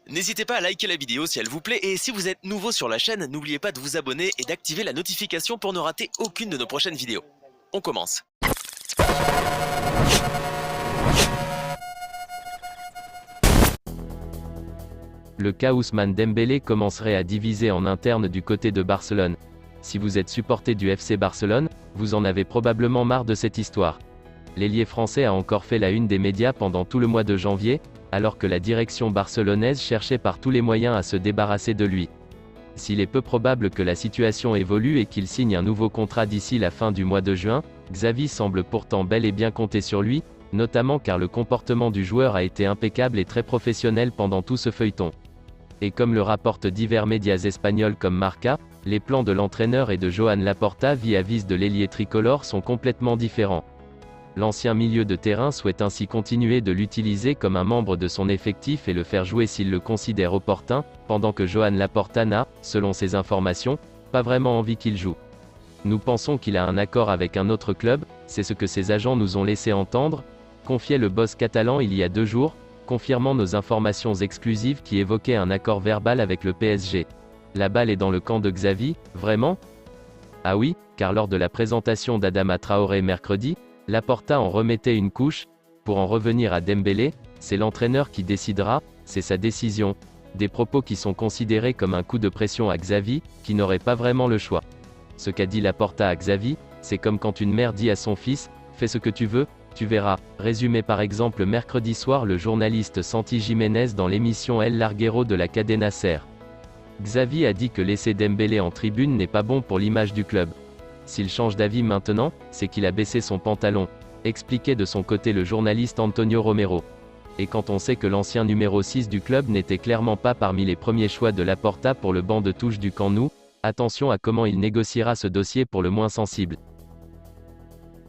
N'hésitez pas à liker la vidéo si elle vous plaît et si vous êtes nouveau sur la chaîne, n'oubliez pas de vous abonner et d'activer la notification pour ne rater aucune de nos prochaines vidéos. On commence. Le cas Ousmane Dembélé commencerait à diviser en interne du côté de Barcelone. Si vous êtes supporter du FC Barcelone, vous en avez probablement marre de cette histoire. L'ailier français a encore fait la une des médias pendant tout le mois de janvier, alors que la direction barcelonaise cherchait par tous les moyens à se débarrasser de lui. S'il est peu probable que la situation évolue et qu'il signe un nouveau contrat d'ici la fin du mois de juin, Xavi semble pourtant bel et bien compter sur lui, notamment car le comportement du joueur a été impeccable et très professionnel pendant tout ce feuilleton. Et comme le rapportent divers médias espagnols comme Marca, les plans de l'entraîneur et de Joan Laporta vis-à-vis de l'ailier tricolore sont complètement différents. L'ancien milieu de terrain souhaite ainsi continuer de l'utiliser comme un membre de son effectif et le faire jouer s'il le considère opportun, pendant que Joan Laporta n'a, selon ses informations, pas vraiment envie qu'il joue. Nous pensons qu'il a un accord avec un autre club, c'est ce que ses agents nous ont laissé entendre, confiait le boss catalan il y a 2 jours, confirmant nos informations exclusives qui évoquaient un accord verbal avec le PSG. La balle est dans le camp de Xavi, vraiment? Ah oui, car lors de la présentation d'Adama Traoré mercredi, Laporta en remettait une couche. Pour en revenir à Dembélé, c'est l'entraîneur qui décidera, c'est sa décision. Des propos qui sont considérés comme un coup de pression à Xavi, qui n'aurait pas vraiment le choix. Ce qu'a dit Laporta à Xavi, c'est comme quand une mère dit à son fils, fais ce que tu veux, tu verras. Résumé par exemple mercredi soir le journaliste Santi Jiménez dans l'émission El Larguero de la Cadena Ser. Xavi a dit que laisser Dembélé en tribune n'est pas bon pour l'image du club. S'il change d'avis maintenant, c'est qu'il a baissé son pantalon, expliquait de son côté le journaliste Antonio Romero. Et quand on sait que l'ancien numéro 6 du club n'était clairement pas parmi les premiers choix de Laporta pour le banc de touche du Camp Nou, attention à comment il négociera ce dossier pour le moins sensible.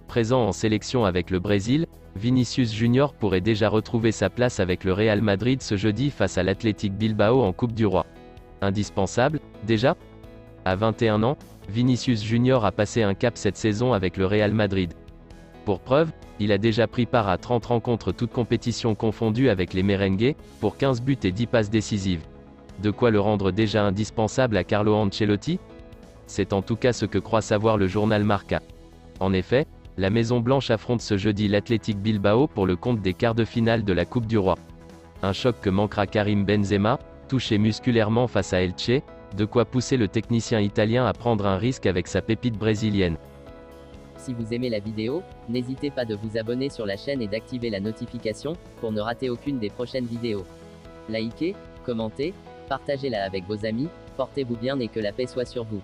Présent en sélection avec le Brésil, Vinicius Junior pourrait déjà retrouver sa place avec le Real Madrid ce jeudi face à l'Athletic Bilbao en Coupe du Roi. Indispensable, déjà? À 21 ans, Vinicius Junior a passé un cap cette saison avec le Real Madrid. Pour preuve, il a déjà pris part à 30 rencontres toutes compétitions confondues avec les merengues, pour 15 buts et 10 passes décisives. De quoi le rendre déjà indispensable à Carlo Ancelotti? C'est en tout cas ce que croit savoir le journal Marca. En effet, la Maison Blanche affronte ce jeudi l'Athletic Bilbao pour le compte des quarts de finale de la Coupe du Roi. Un choc que manquera Karim Benzema, touché musculairement face à Elche, de quoi pousser le technicien italien à prendre un risque avec sa pépite brésilienne. Si vous aimez la vidéo, n'hésitez pas de vous abonner sur la chaîne et d'activer la notification, pour ne rater aucune des prochaines vidéos. Likez, commentez, partagez-la avec vos amis, portez-vous bien et que la paix soit sur vous.